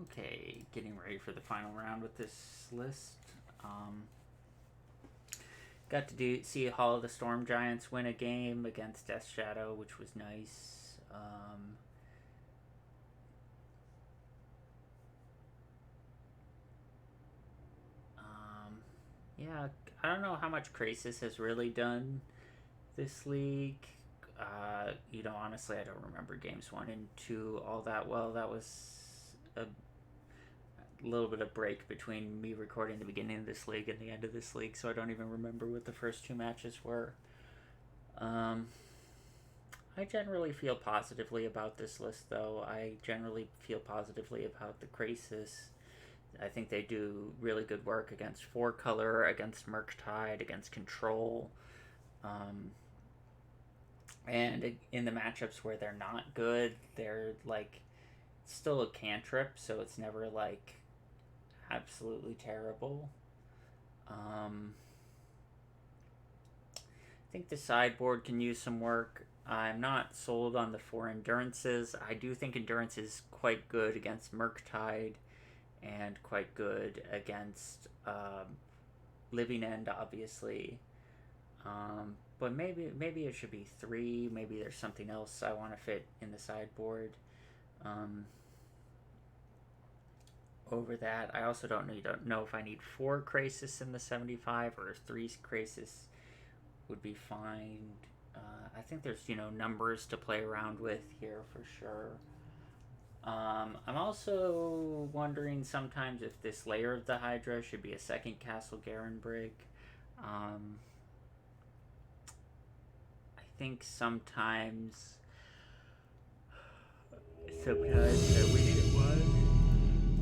Okay, getting ready for the final round with this list. Got to see Hall of the Storm Giants win a game against Death Shadow, which was nice. Yeah, I don't know how much Krasis has really done this league. Honestly, I don't remember games 1 and 2 all that well. That was a little bit of break between me recording the beginning of this league and the end of this league, so I don't even remember what the first 2 matches were. I generally feel positively about this list, though. I generally feel positively about the Krasis. I think they do really good work against 4-color, against Murktide, against Control. And in the matchups where they're not good, they're like still a cantrip, so it's never like absolutely terrible. I think the sideboard can use some work. I'm not sold on the 4 endurances. I do think endurance is quite good against Murktide and quite good against Living End, obviously. But maybe it should be 3. Maybe there's something else I want to fit in the sideboard. Over that, I also don't know if I need 4 Krasis in the 75 or 3 Krasis would be fine. I think there's numbers to play around with here for sure. I'm also wondering sometimes if this layer of the Hydra should be a second Castle Garenbrig. I think sometimes I wish it was,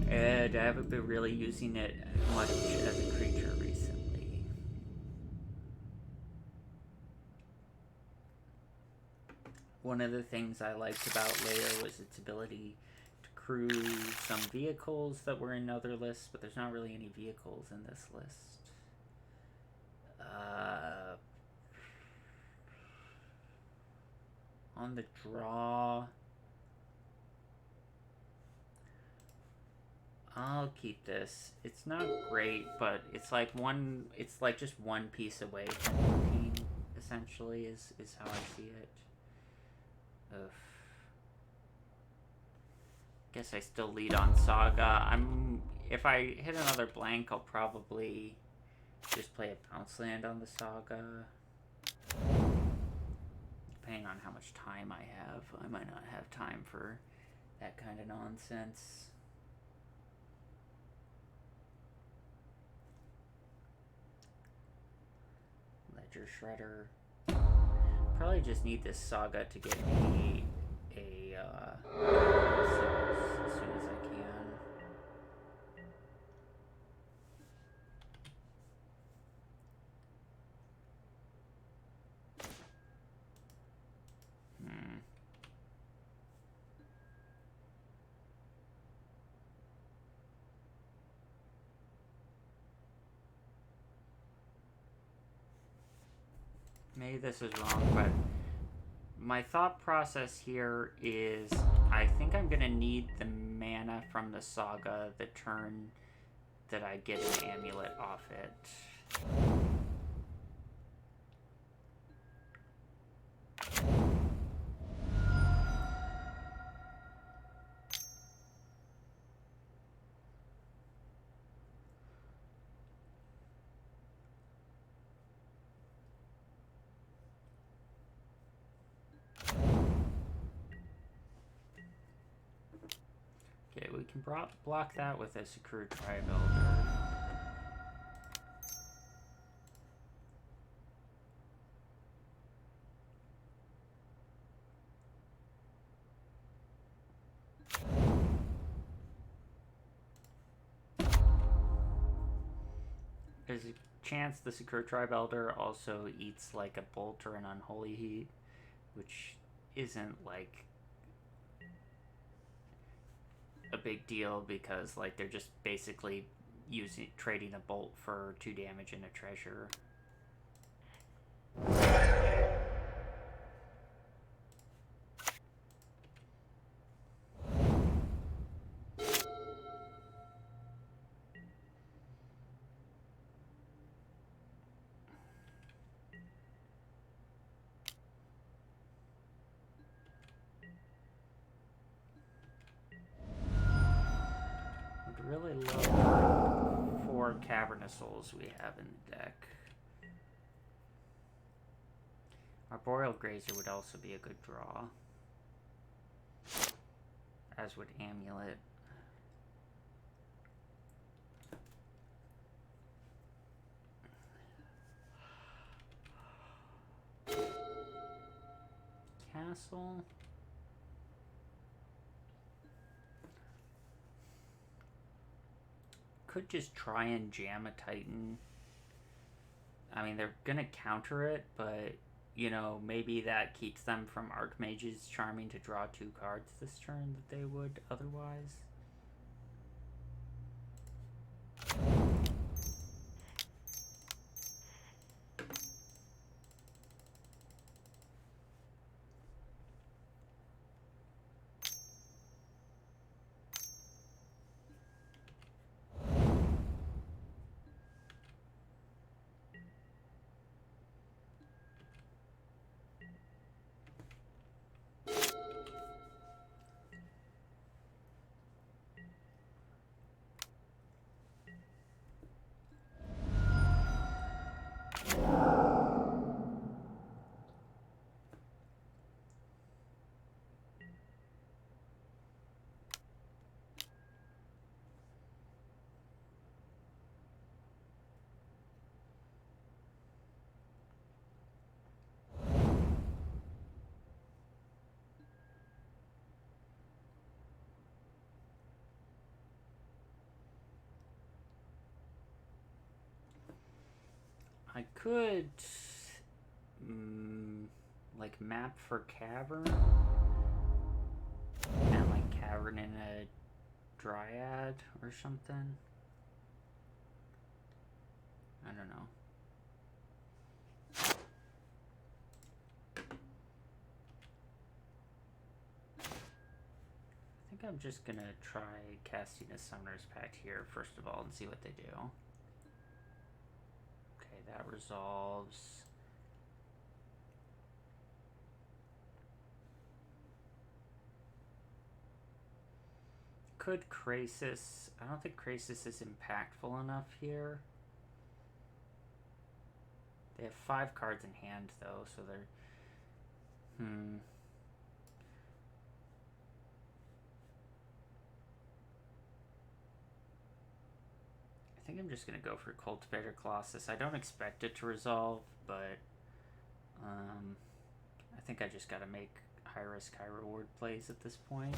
and I haven't been really using it much as a creature recently. One of the things I liked about Layer was its ability to crew some vehicles that were in other lists, but there's not really any vehicles in this list. On the draw, I'll keep this. It's not great, but it's like just one piece away from working, essentially, is how I see it. Ugh. Guess I still lead on Saga. If I hit another blank, I'll probably just play a bounce land on the Saga. Depending on how much time I have, I might not have time for that kind of nonsense. Ledger Shredder. Probably just need this Saga to get me a as soon as I can. Maybe this is wrong, but my thought process here is I think I'm going to need the mana from the Saga the turn that I get an Amulet off it. Okay, we can block that with a Secure Tri-Builder. There's a chance the Secure Tri-Builder also eats like a Bolt or an Unholy Heat, which isn't like a big deal because like they're just basically trading a Bolt for 2 damage and a treasure. more Cavernous Souls we have in the deck. Our Boreal Grazer would also be a good draw, as would Amulet. Castle. Could just try and jam a Titan. I mean, they're gonna counter it, but you know, maybe that keeps them from Archmage's Charming to draw 2 cards this turn that they would otherwise. I could like map for Cavern and like Cavern in a Dryad or something. I don't know. I think I'm just gonna try casting a Summoner's Pact here first of all and see what they do. Okay, that resolves. Could Krasis... I don't think Krasis is impactful enough here. They have 5 cards in hand, though, so they're... I think I'm just going to go for Cultivator Colossus. I don't expect it to resolve, but... I think I just got to make high-risk, high-reward plays at this point.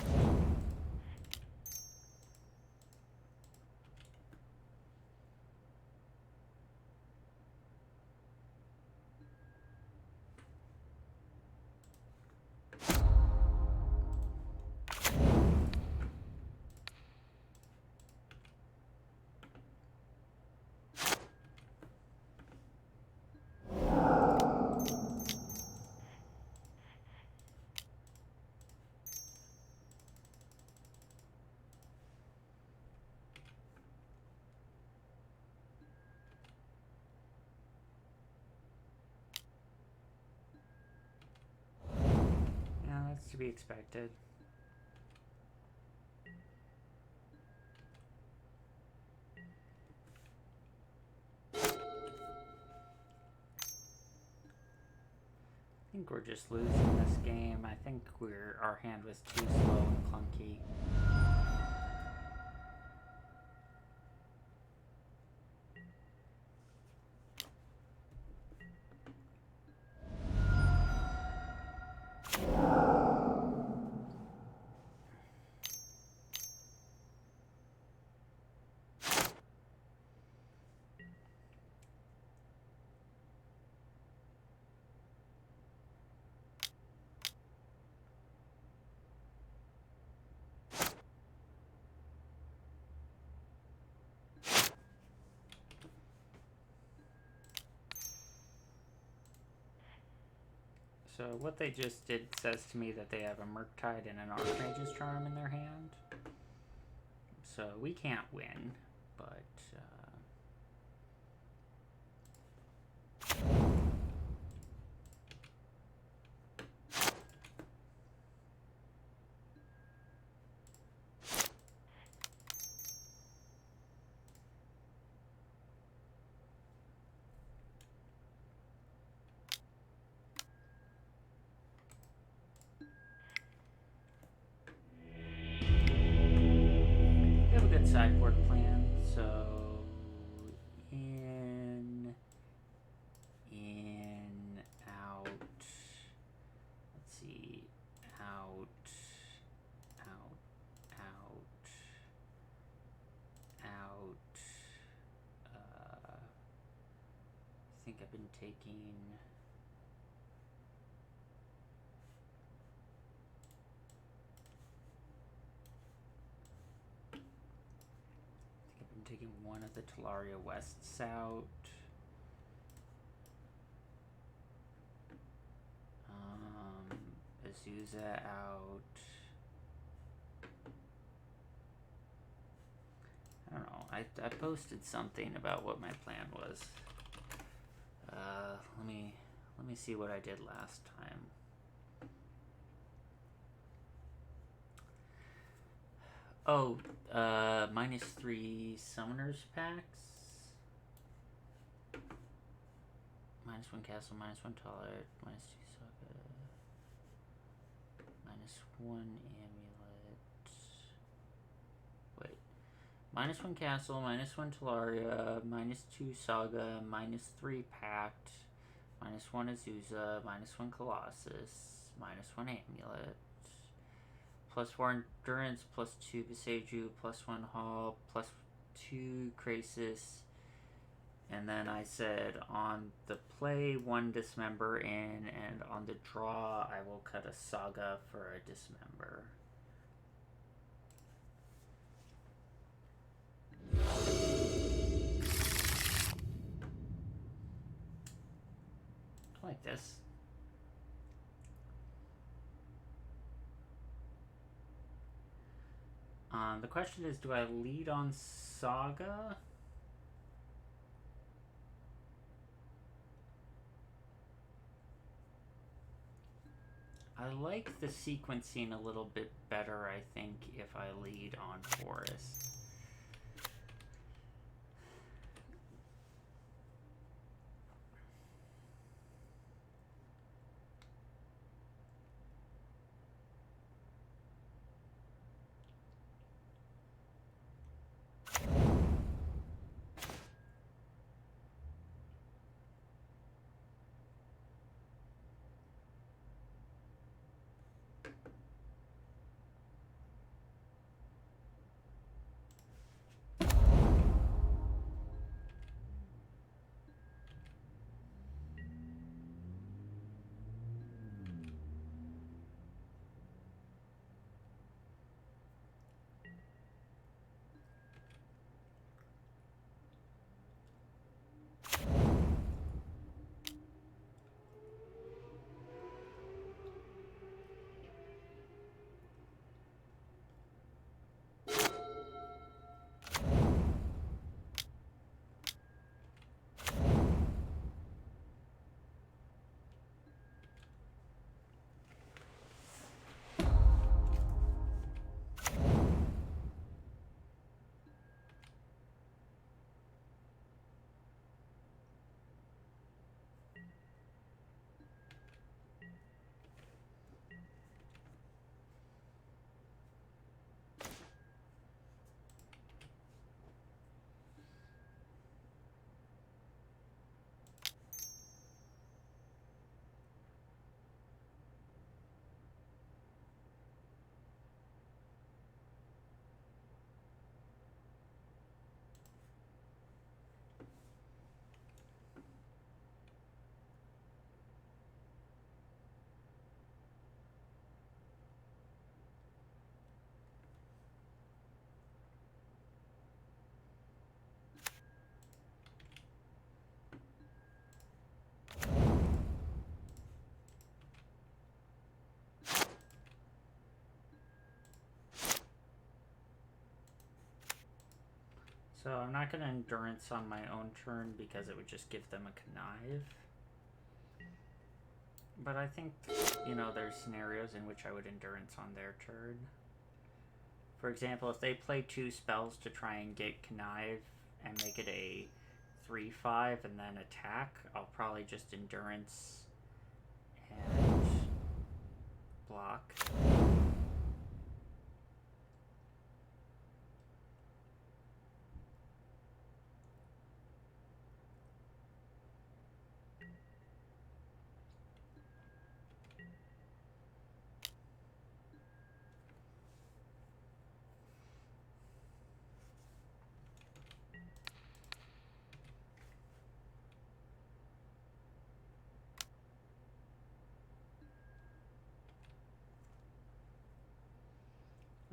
To be expected. I think we're just losing this game. I think our hand was too slow and clunky. So what they just did says to me that they have a Murktide and an Archmage's Charm in their hand. So we can't win, but... good sideboard plan. So in, out. Let's see, out, out, out, out. I think I've been taking. Taking one of the Talaria Wests out. Azusa out. I don't know. I posted something about what my plan was. Let me see what I did last time. Oh, -3 Summoners packs. -1 Castle, -1 Tolerate, -2 Saga, -1 Amulet. Wait. -1 Castle, -1 Talaria, -2 Saga, -3 Pact, -1 Azusa, -1 Colossus, -1 Amulet. +4 Endurance, +2 Viseju, +1 Hall, +2 Krasis. And then I said on the play, 1 Dismember in, and on the draw, I will cut a Saga for a Dismember. I like this. The question is, do I lead on Saga? I like the sequencing a little bit better, I think, if I lead on Forest. So I'm not going to Endurance on my own turn because it would just give them a Connive. But I think, you know, there's scenarios in which I would Endurance on their turn. For example, if they play 2 spells to try and get Connive and make it a 3/5 and then attack, I'll probably just Endurance and block.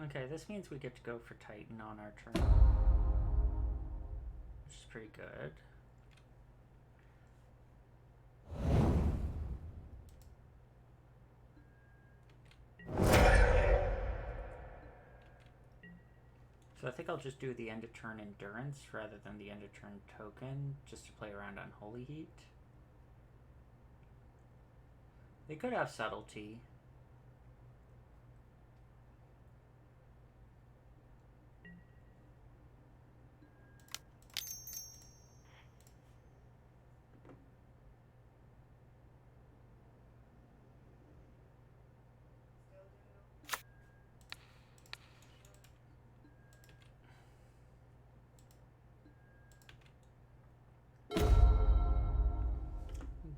Okay, this means we get to go for Titan on our turn, which is pretty good. So I think I'll just do the end of turn Endurance rather than the end of turn Token, just to play around on Holy Heat. They could have Subtlety.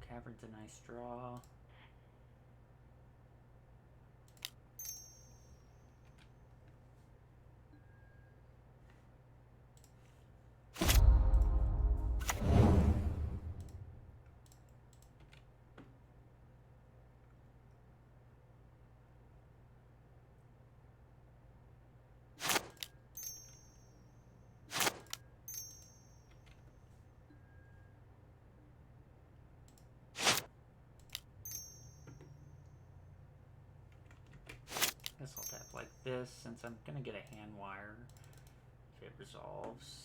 Cavern's a nice draw. Guess I'll tap like this since I'm gonna get a hand wire if it resolves.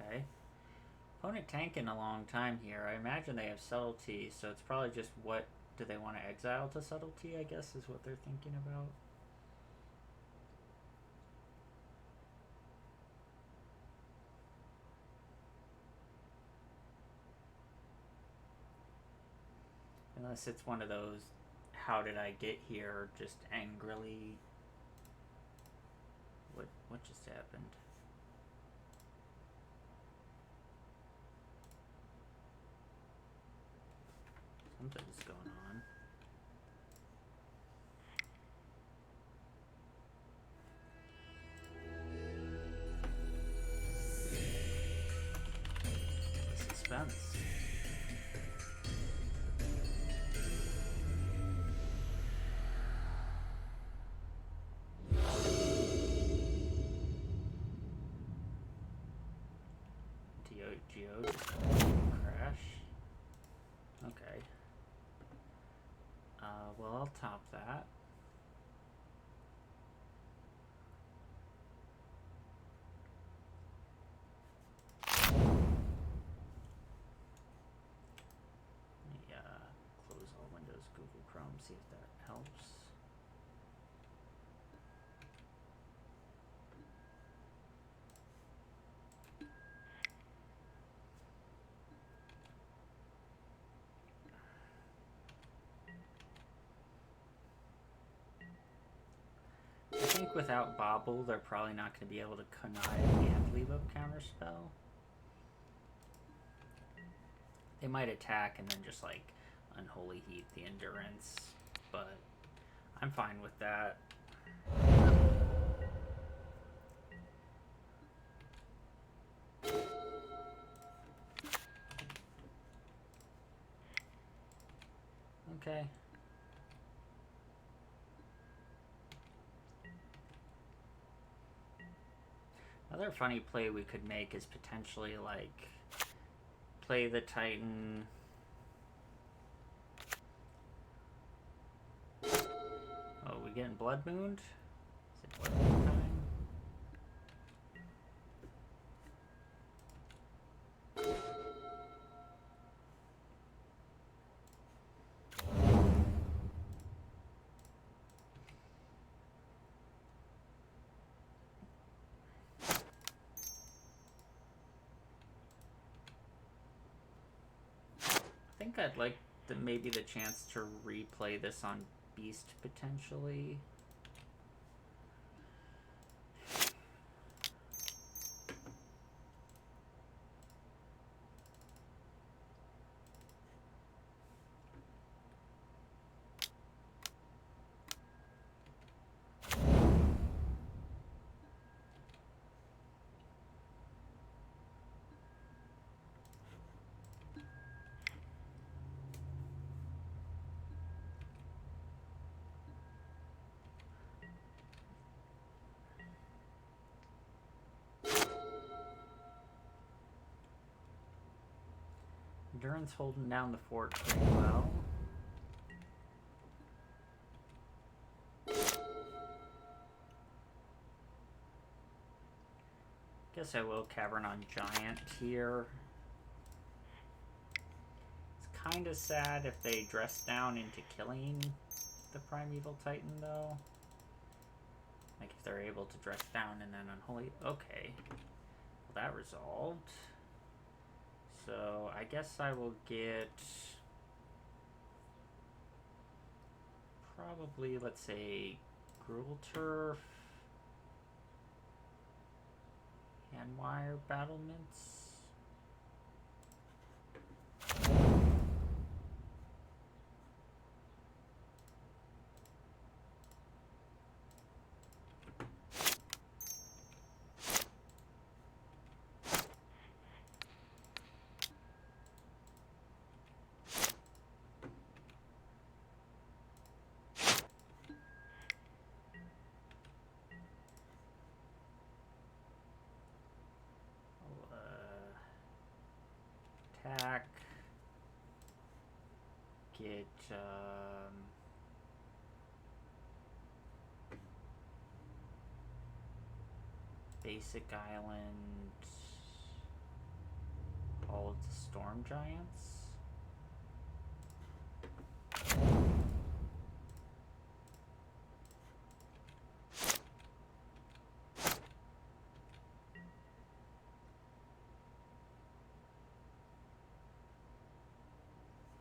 Okay. Opponent tanking a long time here. I imagine they have Subtlety, so it's probably just what do they want to exile to Subtlety, I guess, is what they're thinking about. Unless it's one of those, how did I get here, just angrily. What just happened? Something's going on. Suspense. Geo just crash. Okay. Well, I'll top that. Let me close all windows, Google Chrome, see if that helps. I think without Bobble, they're probably not going to be able to connive and leave up counterspell. They might attack and then just like Unholy Heat the Endurance, but I'm fine with that. Okay. Another funny play we could make is potentially like play the Titan. Oh, we getting Blood Mooned? Is it Blood Moon time? I think I'd like maybe the chance to replay this on Beast potentially. Endurance holding down the fort pretty well. Guess I will Cavern on Giant here. It's kind of sad if they dress down into killing the Primeval Titan, though. Like if they're able to dress down and then Unholy. Okay. Well, that resolved. So I guess I will get probably, let's say, Gruel Turf, Handwire Battlements. Attack. Get basic island. All of the Storm Giants.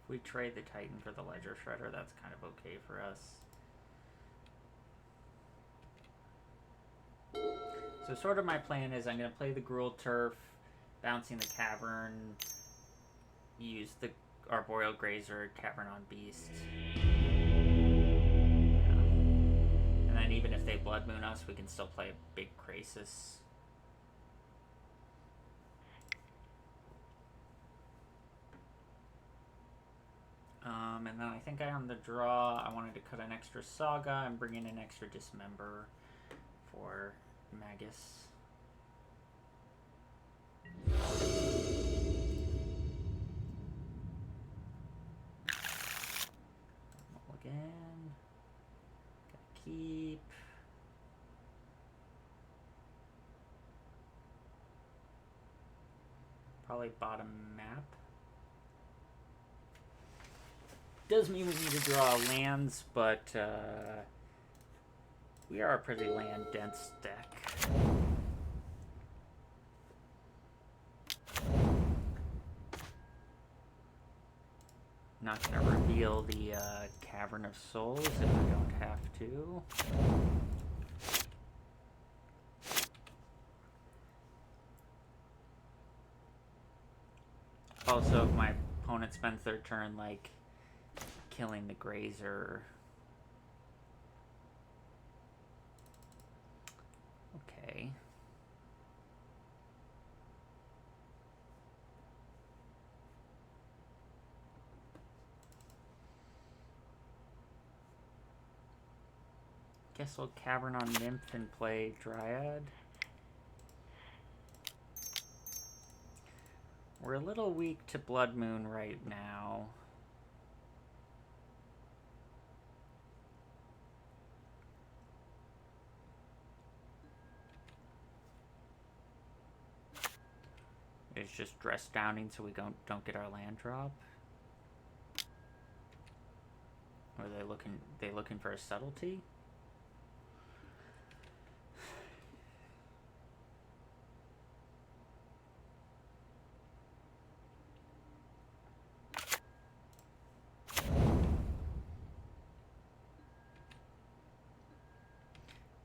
If we trade the Titan for the Ledger Shredder, that's kind of okay for us. So sort of my plan is I'm going to play the Gruel Turf, bouncing the Cavern, use the Arboreal Grazer, Cavern on Beast. Yeah. And then even if they Blood Moon us, we can still play a big Krasis. And then I think on the draw, I wanted to cut an extra Saga and bring in an extra Dismember for Magus. Roll again. Gotta keep. Probably bottom map. Does mean we need to draw lands, but we are a pretty land-dense deck. Not gonna reveal the Cavern of Souls if I don't have to. Also, if my opponent spends their turn, like, killing the Grazer. Okay. Guess we'll Cavern on Nymph and play Dryad. We're a little weak to Blood Moon right now. It's just dress downing so we don't get our land drop. Or are they looking for a subtlety?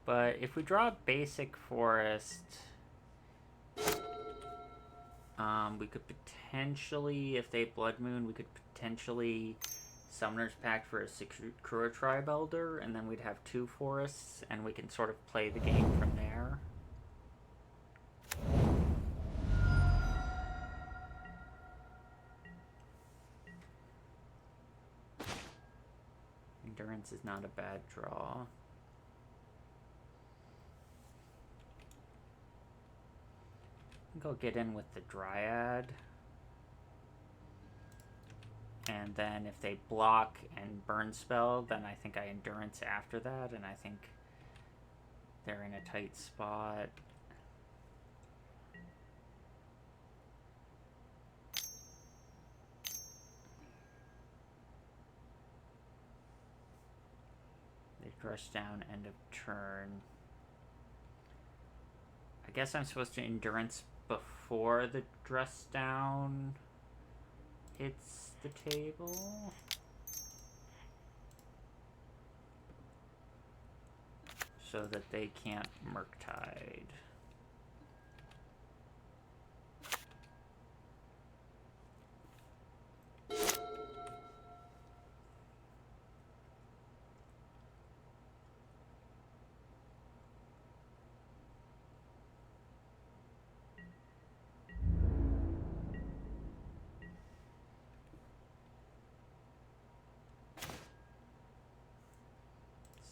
But if we draw a basic forest, we could potentially, if they Blood Moon, we could potentially Summoner's Pact for a Sakura Tribe Elder, and then we'd have 2 forests, and we can sort of play the game from there. Endurance is not a bad draw. I think I'll get in with the Dryad. And then if they block and burn spell, then I think I Endurance after that, and I think they're in a tight spot. They rush down end of turn. I guess I'm supposed to Endurance before the dress down hits the table. So that they can't Murktide.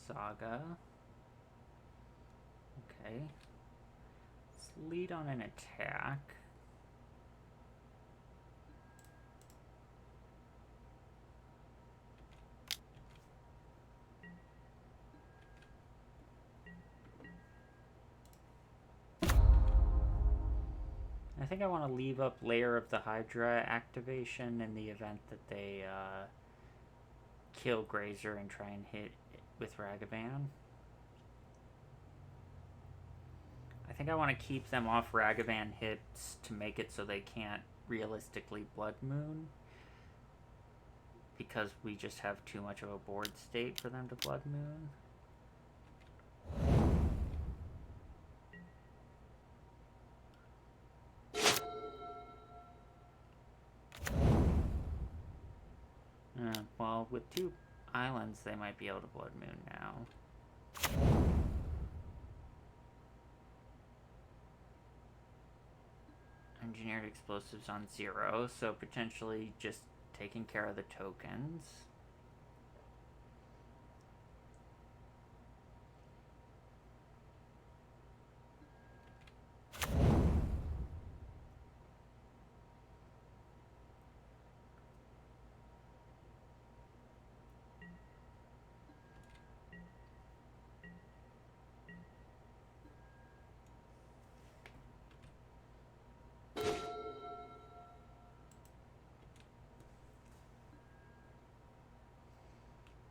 Saga. Okay. Let's lead on an attack. I think I want to leave up Lair of the Hydra activation in the event that they kill Grazer and try and hit with Ragavan. I think I want to keep them off Ragavan hits to make it so they can't realistically Blood Moon, because we just have too much of a board state for them to Blood Moon. Well, with 2 islands, they might be able to Blood Moon now. Engineered explosives on 0, so potentially just taking care of the tokens.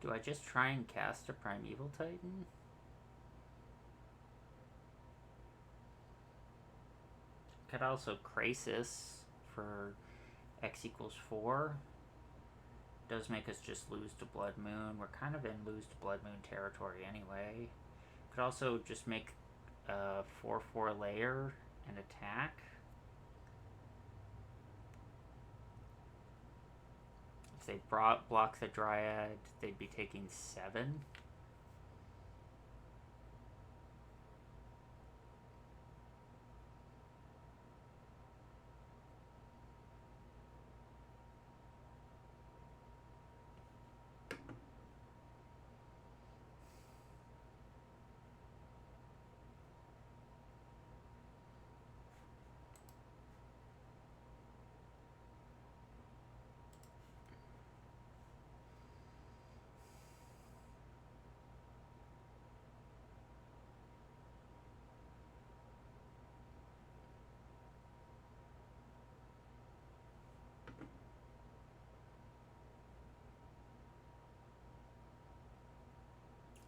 Do I just try and cast a Primeval Titan? Could also Krasis for X equals 4. Does make us just lose to Blood Moon. We're kind of in lose to Blood Moon territory anyway. Could also just make a 4/4 layer and attack. If they block the Dryad, they'd be taking 7.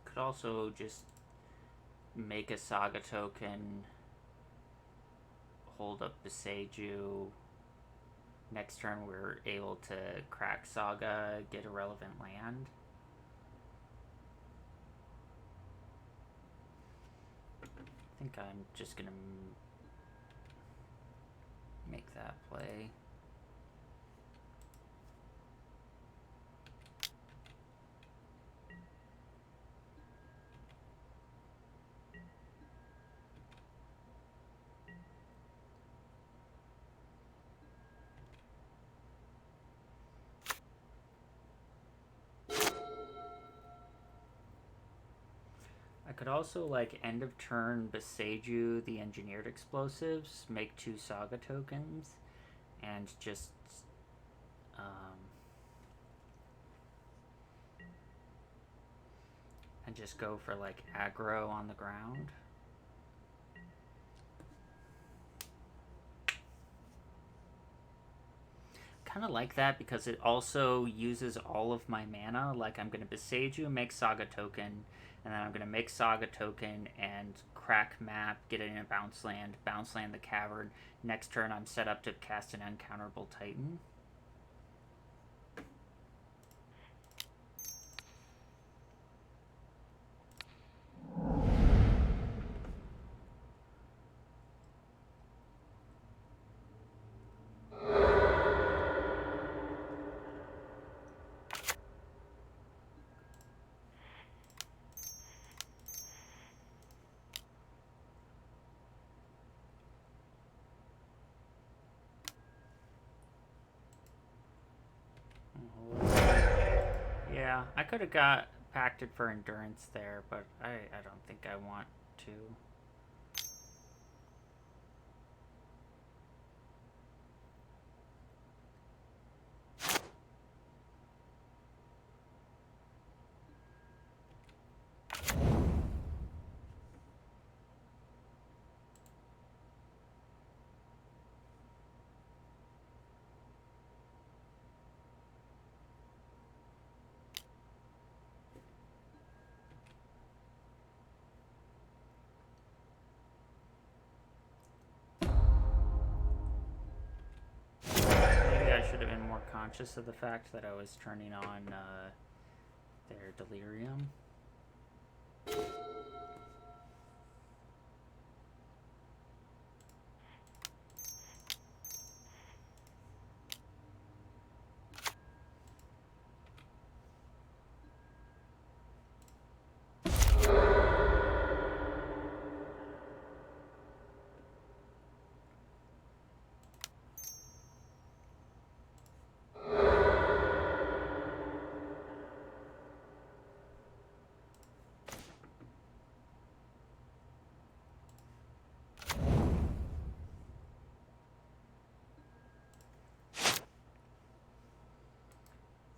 Could also just make a Saga token, hold up Beseiju. Next turn we're able to crack Saga, get a relevant land. think I'm just gonna make that play. I could also, like, end of turn Beseiju the engineered explosives, make 2 saga tokens, and just go for, like, aggro on the ground. Kind of like that because it also uses all of my mana. Like, I'm going to Beseiju, make saga token, and then I'm going to make saga token and crack map, get it in a bounce land the cavern. Next turn I'm set up to cast an uncounterable Titan. Yeah, I could have got pacted for endurance there, but I don't think I want to. Should have been more conscious of the fact that I was turning on their delirium.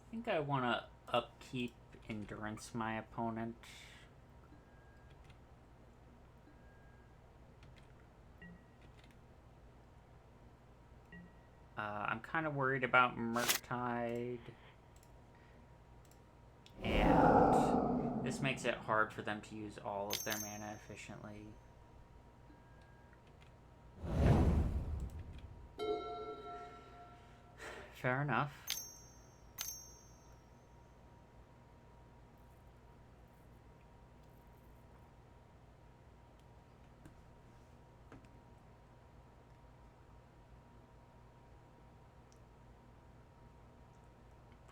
I think I want to upkeep endurance my opponent. I'm kind of worried about Murktide. And this makes it hard for them to use all of their mana efficiently. Fair enough.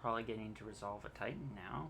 Probably getting to resolve a Titan now.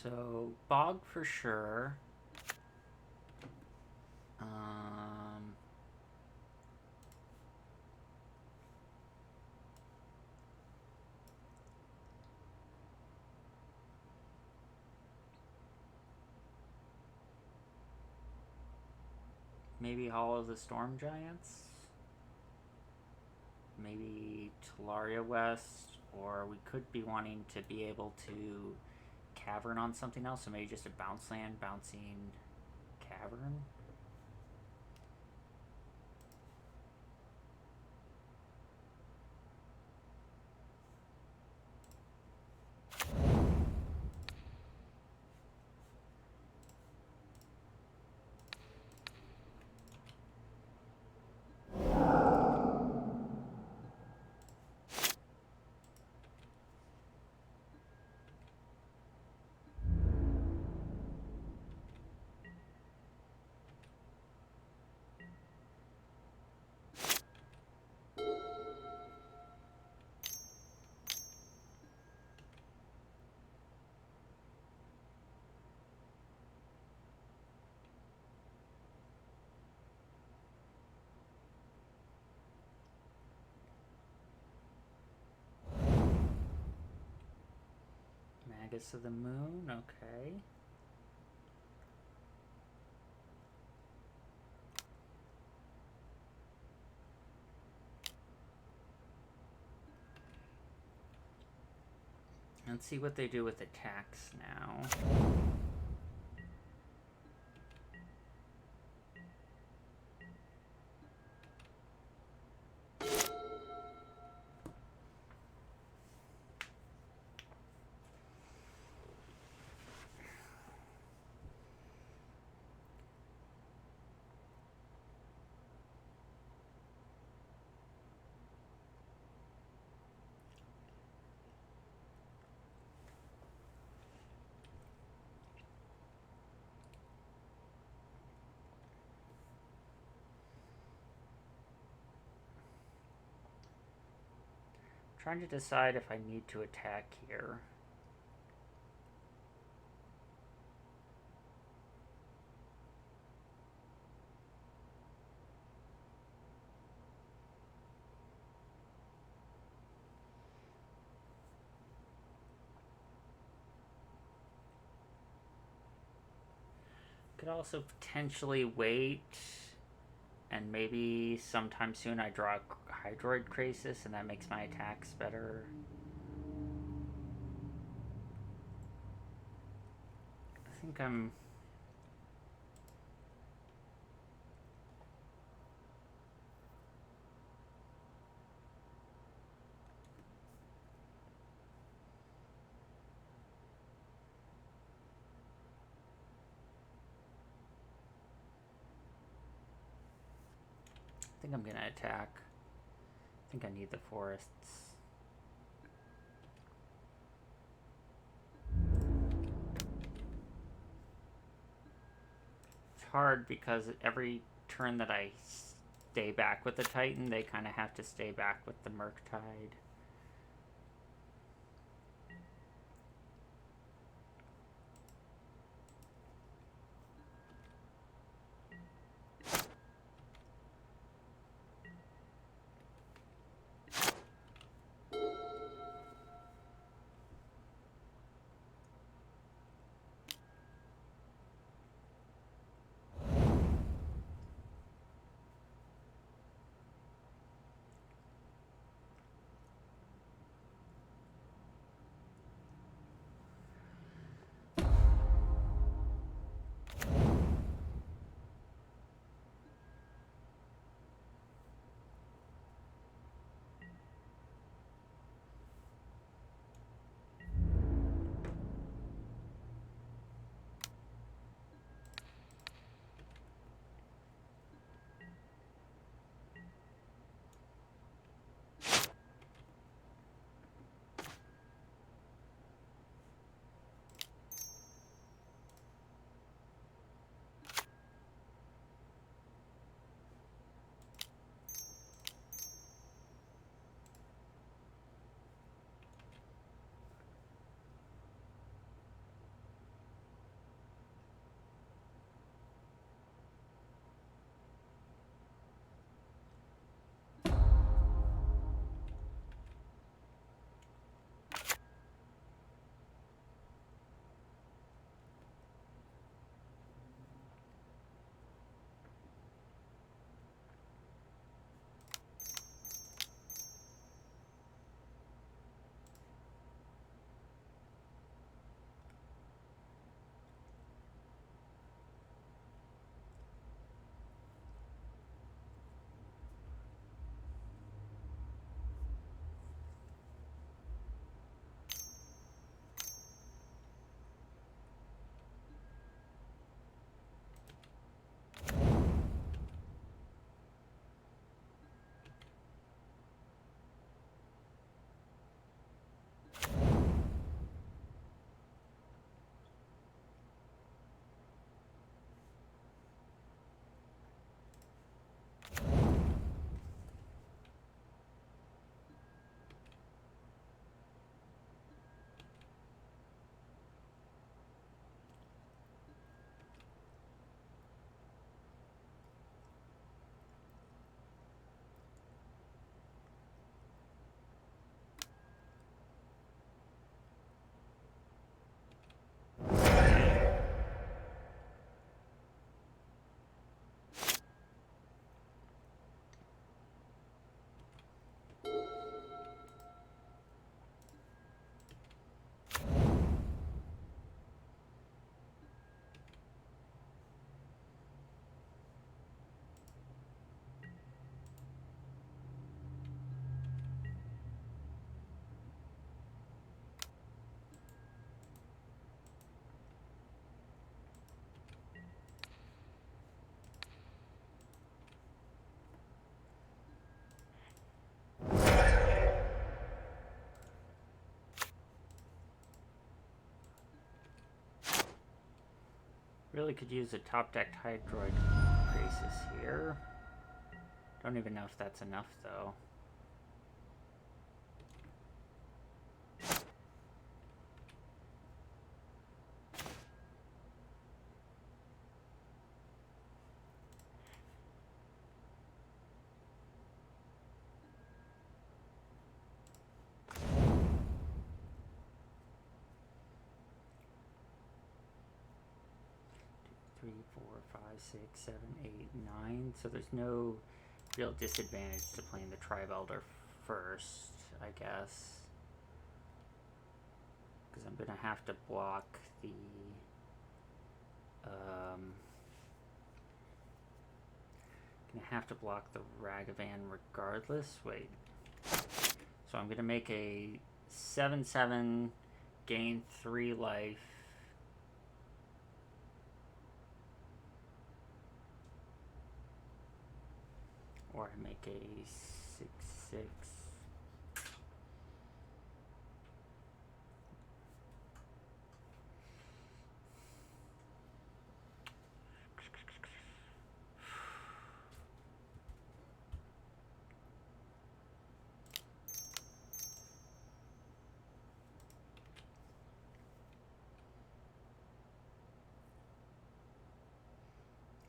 So, Bog for sure. Um, maybe Hall of the Storm Giants. Maybe Talaria West, or we could be wanting to be able to cavern on something else, so maybe just a bounce land, bouncing cavern. Magus of the Moon, okay. Let's see what they do with attacks now. Trying to decide if I need to attack here. Could also potentially wait, and maybe sometime soon I draw a Hydroid Krasis, and that makes my attacks better. I think I'm... I think I'm gonna attack. I think I need the forests. It's hard because every turn that I stay back with the Titan, they kind of have to stay back with the Murktide. Really could use a top decked Hydroid Krasis here. Don't even know if that's enough though. Three, four, five, 6, 7, 8, 9. So there's no real disadvantage to playing the Tribe Elder first, I guess. Because I'm going to have to block the... Gonna have to block the Ragavan regardless. Wait. So I'm gonna make a 7/7, gain 3 life. Or I make a 6/6.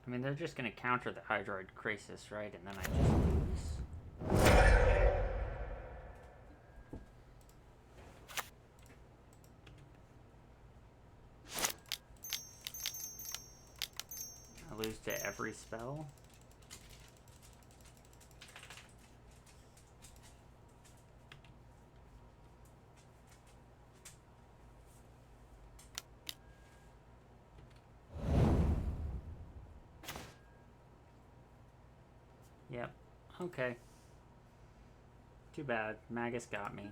I mean, they're just going to counter the Hydroid Krasis, right? And then I just lose. I lose to every spell. Yep. Okay. Too bad. Magus got me.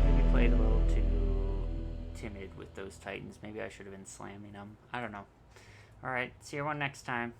Maybe played a little too timid with those Titans. Maybe I should have been slamming them. I don't know. Alright, see everyone next time.